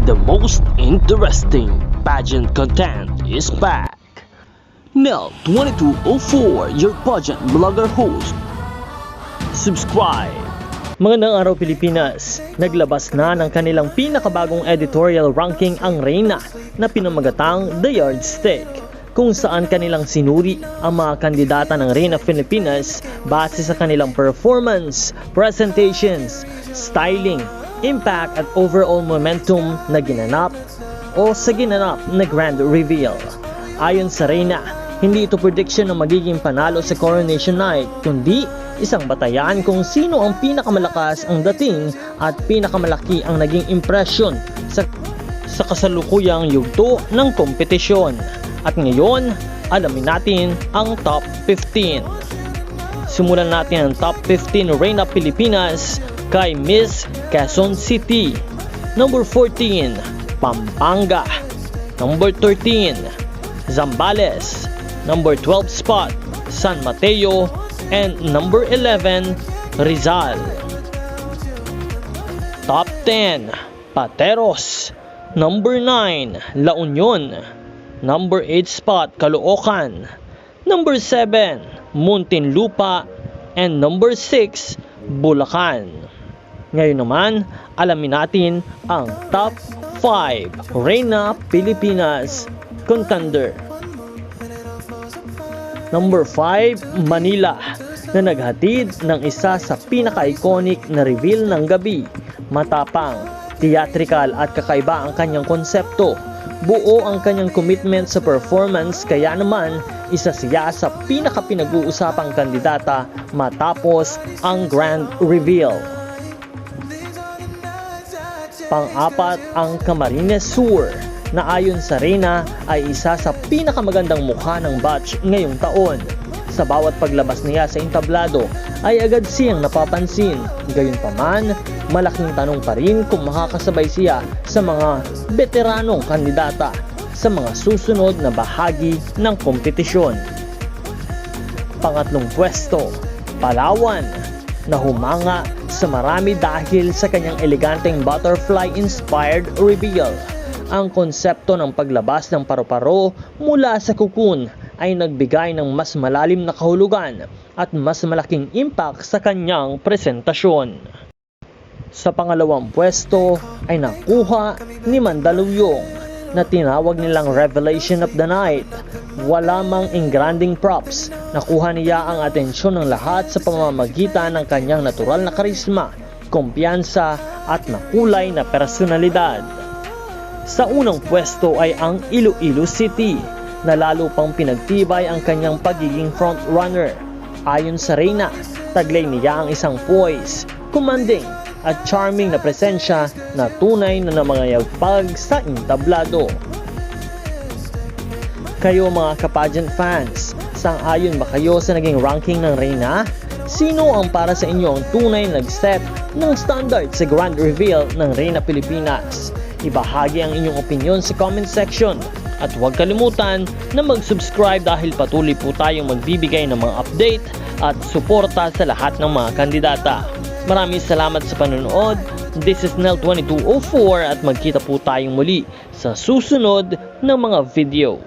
The most interesting pageant content is back. Nel 2204, your pageant blogger host. Subscribe. Magandang araw Pilipinas! Naglabas na ng kanilang pinakabagong editorial ranking ang Reyna na pinamagatang The Yardstick, kung saan kanilang sinuri ang mga kandidata ng Reyna Pilipinas base sa kanilang performance, presentations, styling, impact at overall momentum na ginanap o sa ginanap na grand reveal. Ayon sa Reyna, hindi ito prediction ng magiging panalo sa Coronation Night, kundi isang batayan kung sino ang pinakamalakas ang dating at pinakamalaki ang naging impression sa kasalukuyang yugto ng kompetisyon. At ngayon, alamin natin ang top 15. Simulan natin ang top 15 Reyna Pilipinas kay Miss Quezon City. Number 14, Pampanga. Number 13, Zambales. Number 12 spot, San Mateo. And number 11, Rizal. Top 10, Pateros. Number 9, La Union. Number 8 spot, Caloocan. Number 7, Muntinlupa. And number 6, Bulacan. Ngayon naman, alamin natin ang top 5 Reyna Pilipinas contender. Number 5, Manila, na naghatid ng isa sa pinaka-iconic na reveal ng gabi. Matapang, theatrical at kakaiba ang kanyang konsepto. Buo ang kanyang commitment sa performance, kaya naman isa siya sa pinaka-pinag-uusapang kandidata matapos ang grand reveal. Pang-apat ang Camarines Sur, na ayon sa Reyna ay isa sa pinakamagandang mukha ng batch ngayong taon. Sa bawat paglabas niya sa entablado ay agad siyang napapansin. Gayunpaman, malaking tanong pa rin kung makakasabay siya sa mga veteranong kandidata sa mga susunod na bahagi ng kompetisyon. Pangatlong pwesto, Palawan, na humanga sa marami dahil sa kanyang eleganteng butterfly-inspired reveal. Ang konsepto ng paglabas ng paru-paro mula sa cocoon ay nagbigay ng mas malalim na kahulugan at mas malaking impact sa kanyang presentasyon. Sa pangalawang pwesto ay nakuha ni Mandaluyong, na tinawag nilang Revelation of the Night. Wala mang engranding props, nakuha niya ang atensyon ng lahat sa pamamagitan ng kanyang natural na karisma, kumpiyansa at makulay na personalidad. Sa unang pwesto ay ang Iloilo City, na lalo pang pinagtibay ang kanyang pagiging frontrunner. Ayon sa Reyna, taglay niya ang isang poise, commanding at charming na presensya na tunay na namangayagpag sa entablado. Kayo mga ka-pageant fans, sang-ayon ba kayo sa naging ranking ng Reyna? Sino ang para sa inyo ang tunay na nag-set ng standard sa grand reveal ng Reyna Pilipinas? Ibahagi ang inyong opinion sa comment section at huwag kalimutan na mag-subscribe dahil patuloy po tayong magbibigay ng mga update at suporta sa lahat ng mga kandidata. Maraming salamat sa panonood. This is Nel 2204 at magkita po tayong muli sa susunod ng mga video.